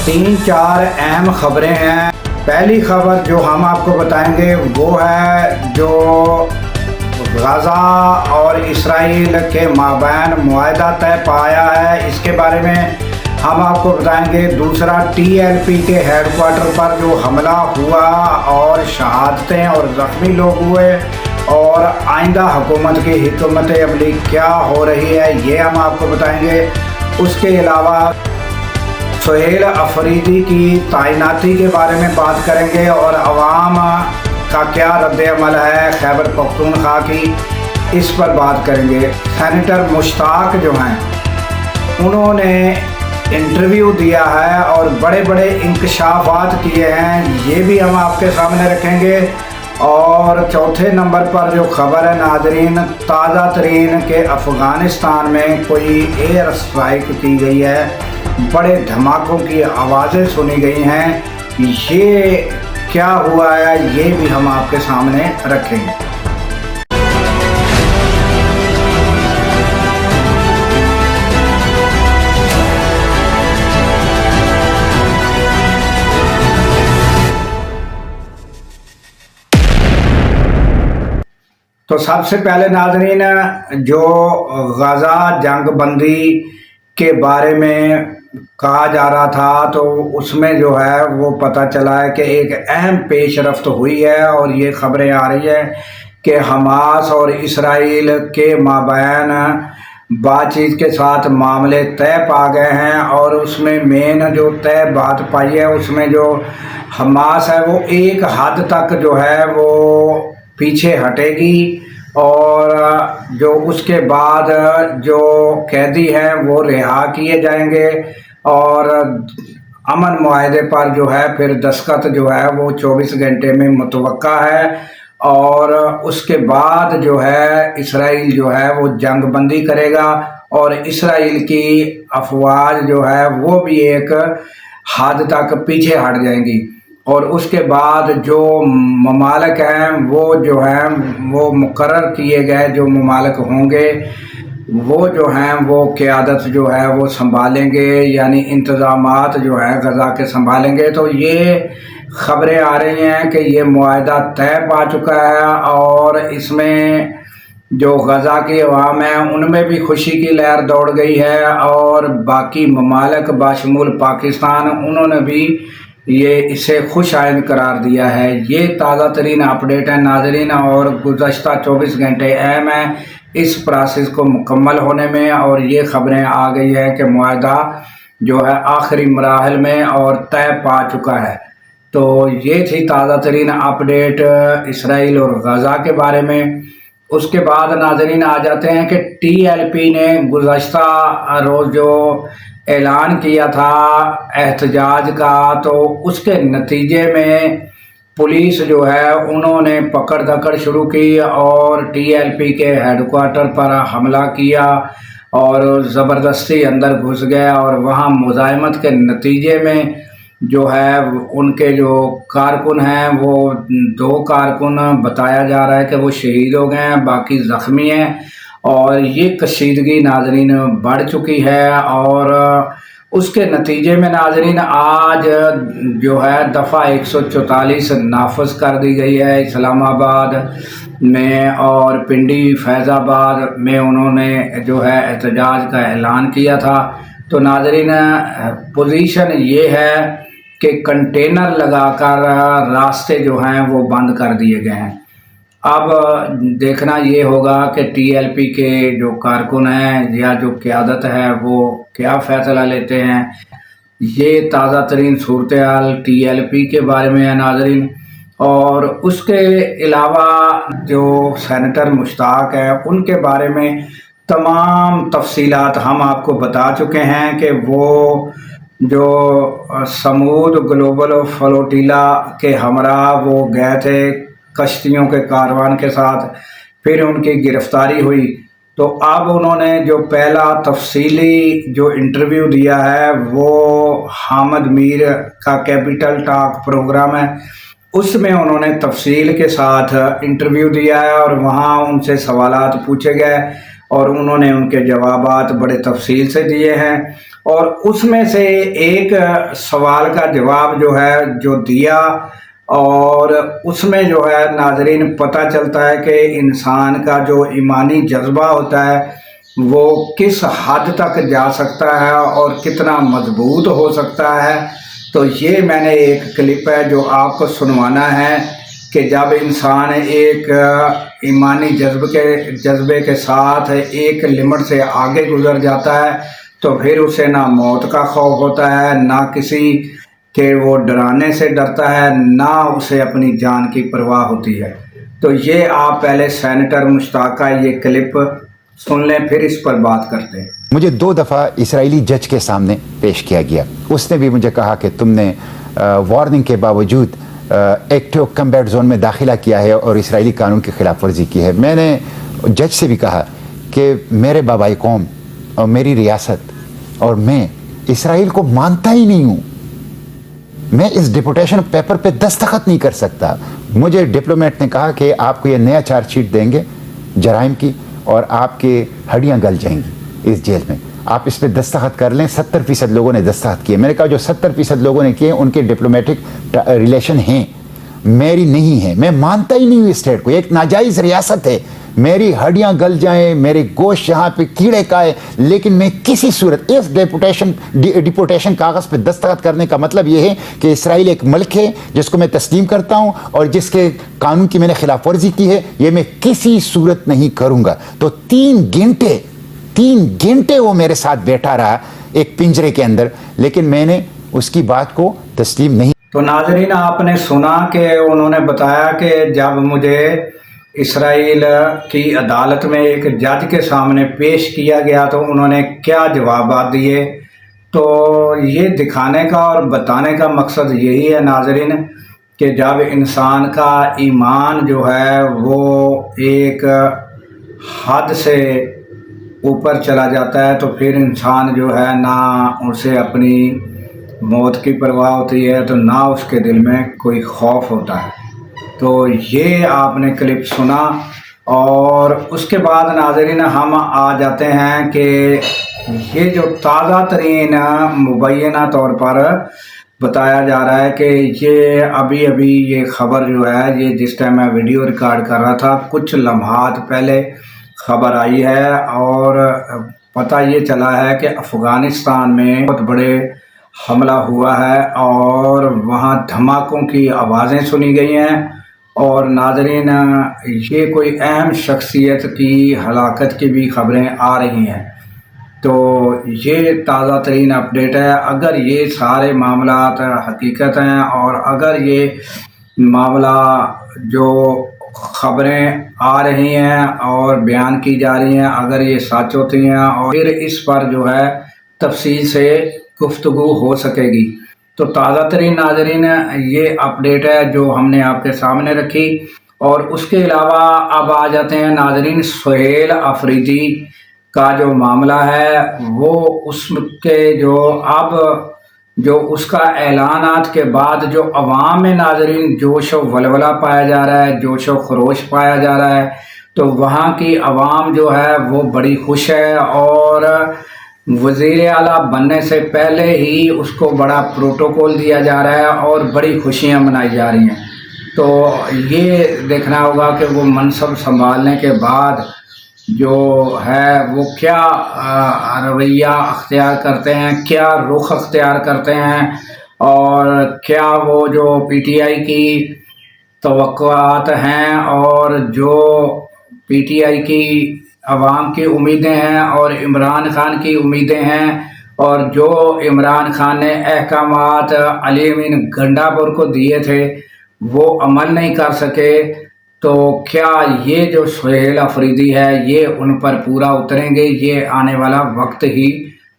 تین چار اہم خبریں ہیں۔ پہلی خبر جو ہم آپ کو بتائیں گے وہ ہے جو غزہ اور اسرائیل کے مابین معاہدہ طے پایا ہے، اس کے بارے میں ہم آپ کو بتائیں گے۔ دوسرا TLP کے ہیڈ کوارٹر پر جو حملہ ہوا اور شہادتیں اور زخمی لوگ ہوئے اور آئندہ حکومت کی حکمت عملی کیا ہو رہی ہے یہ ہم آپ کو بتائیں گے۔ اس کے علاوہ سہیل افریدی کی تعیناتی کے بارے میں بات کریں گے اور عوام کا کیا رد عمل ہے خیبر پختونخوا کی، اس پر بات کریں گے۔ سینیٹر مشتاق جو ہیں انہوں نے انٹرویو دیا ہے اور بڑے بڑے انکشافات کیے ہیں، یہ بھی ہم آپ کے سامنے رکھیں گے۔ اور چوتھے نمبر پر جو خبر ہے ناظرین، تازہ ترین کہ افغانستان میں کوئی ایئر اسٹرائک کی گئی ہے، بڑے دھماکوں کی آوازیں سنی گئی ہیں، یہ کیا ہوا ہے یہ بھی ہم آپ کے سامنے رکھیں گے۔ تو سب سے پہلے ناظرین جو غزہ جنگ بندی کے بارے میں کہا جا رہا تھا تو اس میں جو ہے وہ پتہ چلا ہے کہ ایک اہم پیش رفت ہوئی ہے اور یہ خبریں آ رہی ہیں کہ حماس اور اسرائیل کے مابین بات چیت کے ساتھ معاملے طے پا گئے ہیں، اور اس میں مین جو طے بات پائی ہے اس میں جو حماس ہے وہ ایک حد تک جو ہے وہ پیچھے ہٹے گی اور جو اس کے بعد جو قیدی ہیں وہ رہا کیے جائیں گے اور امن معاہدے پر جو ہے پھر دستخط جو ہے وہ 24 گھنٹے میں متوقع ہے، اور اس کے بعد جو ہے اسرائیل جو ہے وہ جنگ بندی کرے گا اور اسرائیل کی افواج جو ہے وہ بھی ایک حد تک پیچھے ہٹ جائیں گی، اور اس کے بعد جو ممالک ہیں وہ جو ہیں وہ مقرر کیے گئے جو ممالک ہوں گے وہ جو ہیں وہ قیادت جو ہے وہ سنبھالیں گے، یعنی انتظامات جو ہیں غزہ کے سنبھالیں گے۔ تو یہ خبریں آ رہی ہیں کہ یہ معاہدہ طے پا چکا ہے اور اس میں جو غزہ کی عوام ہیں ان میں بھی خوشی کی لہر دوڑ گئی ہے، اور باقی ممالک بشمول پاکستان انہوں نے بھی یہ اسے خوش آئند قرار دیا ہے۔ یہ تازہ ترین اپڈیٹ ہے ناظرین، اور گزشتہ 24 گھنٹے اہم ہیں اس پروسیس کو مکمل ہونے میں، اور یہ خبریں آ گئی ہیں کہ معاہدہ جو ہے آخری مراحل میں اور طے پا چکا ہے۔ تو یہ تھی تازہ ترین اپڈیٹ اسرائیل اور غزہ کے بارے میں۔ اس کے بعد ناظرین آ جاتے ہیں کہ TLP نے گزشتہ روز جو اعلان کیا تھا احتجاج کا، تو اس کے نتیجے میں پولیس جو ہے انہوں نے پکڑ دھکڑ شروع کی اور TLP کے ہیڈ کوارٹر پر حملہ کیا اور زبردستی اندر گھس گیا، اور وہاں مزاحمت کے نتیجے میں جو ہے ان کے جو کارکن ہیں وہ 2 کارکن بتایا جا رہا ہے کہ وہ شہید ہو گئے ہیں، باقی زخمی ہیں، اور یہ کشیدگی ناظرین بڑھ چکی ہے۔ اور اس کے نتیجے میں ناظرین آج جو ہے دفعہ 144 نافذ کر دی گئی ہے اسلام آباد میں، اور پنڈی فیض آباد میں انہوں نے جو ہے احتجاج کا اعلان کیا تھا۔ تو ناظرین پوزیشن یہ ہے کہ کنٹینر لگا کر راستے جو ہیں وہ بند کر دیے گئے ہیں۔ اب دیکھنا یہ ہوگا کہ TLP کے جو کارکن ہیں یا جو قیادت ہے وہ کیا فیصلہ لیتے ہیں۔ یہ تازہ ترین صورتحال TLP کے بارے میں ہے ناظرین، اور اس کے علاوہ جو سینیٹر مشتاق ہے ان کے بارے میں تمام تفصیلات ہم آپ کو بتا چکے ہیں کہ وہ جو سمود گلوبل فلوٹیلا کے ہمراہ وہ گئے تھے کشتیوں کے کاروان کے ساتھ، پھر ان کی گرفتاری ہوئی۔ تو اب انہوں نے جو پہلا تفصیلی جو انٹرویو دیا ہے وہ حامد میر کا کیپٹل ٹاک پروگرام ہے، اس میں انہوں نے تفصیل کے ساتھ انٹرویو دیا ہے اور وہاں ان سے سوالات پوچھے گئے، اور انہوں نے ان کے جوابات بڑے تفصیل سے دیے ہیں، اور اس میں سے ایک سوال کا جواب جو ہے جو دیا، اور اس میں جو ہے ناظرین پتہ چلتا ہے کہ انسان کا جو ایمانی جذبہ ہوتا ہے وہ کس حد تک جا سکتا ہے اور کتنا مضبوط ہو سکتا ہے۔ تو یہ میں نے ایک کلپ ہے جو آپ کو سنوانا ہے کہ جب انسان ایک ایمانی جذبے کے ساتھ ایک لمٹ سے آگے گزر جاتا ہے تو پھر اسے نہ موت کا خوف ہوتا ہے، نہ کسی کہ وہ ڈرانے سے ڈرتا ہے، نہ اسے اپنی جان کی پرواہ ہوتی ہے۔ تو یہ آپ پہلے سینیٹر مشتاق کا یہ کلپ سن لیں، پھر اس پر بات کرتے ہیں۔ مجھے 2 دفعہ اسرائیلی جج کے سامنے پیش کیا گیا، اس نے بھی مجھے کہا کہ تم نے وارننگ کے باوجود ایکٹیو کمبیٹ زون میں داخلہ کیا ہے اور اسرائیلی قانون کی خلاف ورزی کی ہے۔ میں نے جج سے بھی کہا کہ میرے بابائی قوم اور میری ریاست اور میں اسرائیل کو مانتا ہی نہیں ہوں، میں اس ڈپوٹیشن پیپر پہ دستخط نہیں کر سکتا۔ مجھے ڈپلومیٹ نے کہا کہ آپ کو یہ نیا چارج شیٹ دیں گے جرائم کی اور آپ کی ہڈیاں گل جائیں گی اس جیل میں، آپ اس پہ دستخط کر لیں۔ 70% لوگوں نے دستخط کیے۔ میں نے کہا جو 70% لوگوں نے کیے ان کے ڈپلومیٹک ریلیشن ہیں، میری نہیں ہے، میں مانتا ہی نہیں ہوں اسٹیٹ کو، ایک ناجائز ریاست ہے، میری ہڈیاں گل جائیں، میرے گوشت یہاں پہ کیڑے کھائے، لیکن میں کسی صورت اس ڈپوٹیشن کاغذ پہ دستخط کرنے کا مطلب یہ ہے کہ اسرائیل ایک ملک ہے جس کو میں تسلیم کرتا ہوں اور جس کے قانون کی میں نے خلاف ورزی کی ہے، یہ میں کسی صورت نہیں کروں گا۔ تو 3 گھنٹے وہ میرے ساتھ بیٹھا رہا ایک پنجرے کے اندر، لیکن میں نے اس کی بات کو تسلیم نہیں۔ تو ناظرین آپ نے سنا کہ انہوں نے بتایا کہ جب مجھے اسرائیل کی عدالت میں ایک جج کے سامنے پیش کیا گیا تو انہوں نے کیا جوابات دیے۔ تو یہ دکھانے کا اور بتانے کا مقصد یہی ہے ناظرین کہ جب انسان کا ایمان جو ہے وہ ایک حد سے اوپر چلا جاتا ہے تو پھر انسان جو ہے نہ اسے اپنی موت کی پرواہ ہوتی ہے تو نہ اس کے دل میں کوئی خوف ہوتا ہے۔ تو یہ آپ نے کلپ سنا، اور اس کے بعد ناظرین ہم آ جاتے ہیں کہ یہ جو تازہ ترین مبینہ طور پر بتایا جا رہا ہے کہ یہ ابھی یہ خبر جو ہے یہ جس ٹائم میں ویڈیو ریکارڈ کر رہا تھا کچھ لمحات پہلے خبر آئی ہے، اور پتہ یہ چلا ہے کہ افغانستان میں بہت بڑے حملہ ہوا ہے اور وہاں دھماکوں کی آوازیں سنی گئی ہیں، اور ناظرین یہ کوئی اہم شخصیت کی ہلاکت کی بھی خبریں آ رہی ہیں۔ تو یہ تازہ ترین اپڈیٹ ہے۔ اگر یہ سارے معاملات حقیقت ہیں اور اگر یہ معاملہ جو خبریں آ رہی ہیں اور بیان کی جا رہی ہیں اگر یہ سچ ہوتی ہیں، اور پھر اس پر جو ہے تفصیل سے گفتگو ہو سکے گی۔ تو تازہ ترین ناظرین یہ اپڈیٹ ہے جو ہم نے آپ کے سامنے رکھی، اور اس کے علاوہ اب آ جاتے ہیں ناظرین سہیل آفریدی کا جو معاملہ ہے، وہ اس کے جو اس کا اعلانات کے بعد جو عوام میں ناظرین جوش و ولولہ پایا جا رہا ہے، جوش و خروش پایا جا رہا ہے، تو وہاں کی عوام جو ہے وہ بڑی خوش ہے، اور وزیر اعلیٰ بننے سے پہلے ہی اس کو بڑا پروٹوکول دیا جا رہا ہے اور بڑی خوشیاں منائی جا رہی ہیں۔ تو یہ دیکھنا ہوگا کہ وہ منصب سنبھالنے کے بعد جو ہے وہ کیا رویہ اختیار کرتے ہیں، کیا رخ اختیار کرتے ہیں، اور کیا وہ جو پی ٹی آئی کی توقعات ہیں اور جو پی ٹی آئی کی عوام کی امیدیں ہیں اور عمران خان کی امیدیں ہیں، اور جو عمران خان نے احکامات علی امین گنڈاپور کو دیے تھے وہ عمل نہیں کر سکے، تو کیا یہ جو سہیل آفریدی ہے یہ ان پر پورا اتریں گے؟ یہ آنے والا وقت ہی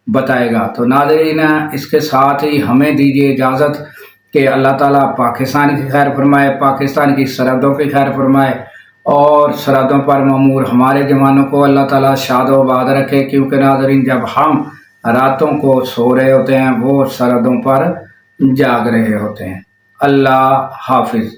بتائے گا۔ تو ناظرین اس کے ساتھ ہی ہمیں دیجیے اجازت کہ اللہ تعالیٰ پاکستان کی خیر فرمائے، پاکستان کی سرحدوں کی خیر فرمائے، اور سرحدوں پر مامور ہمارے جوانوں کو اللہ تعالیٰ شاد و آباد رکھے، کیونکہ ناظرین جب ہم راتوں کو سو رہے ہوتے ہیں وہ سرحدوں پر جاگ رہے ہوتے ہیں۔ اللہ حافظ۔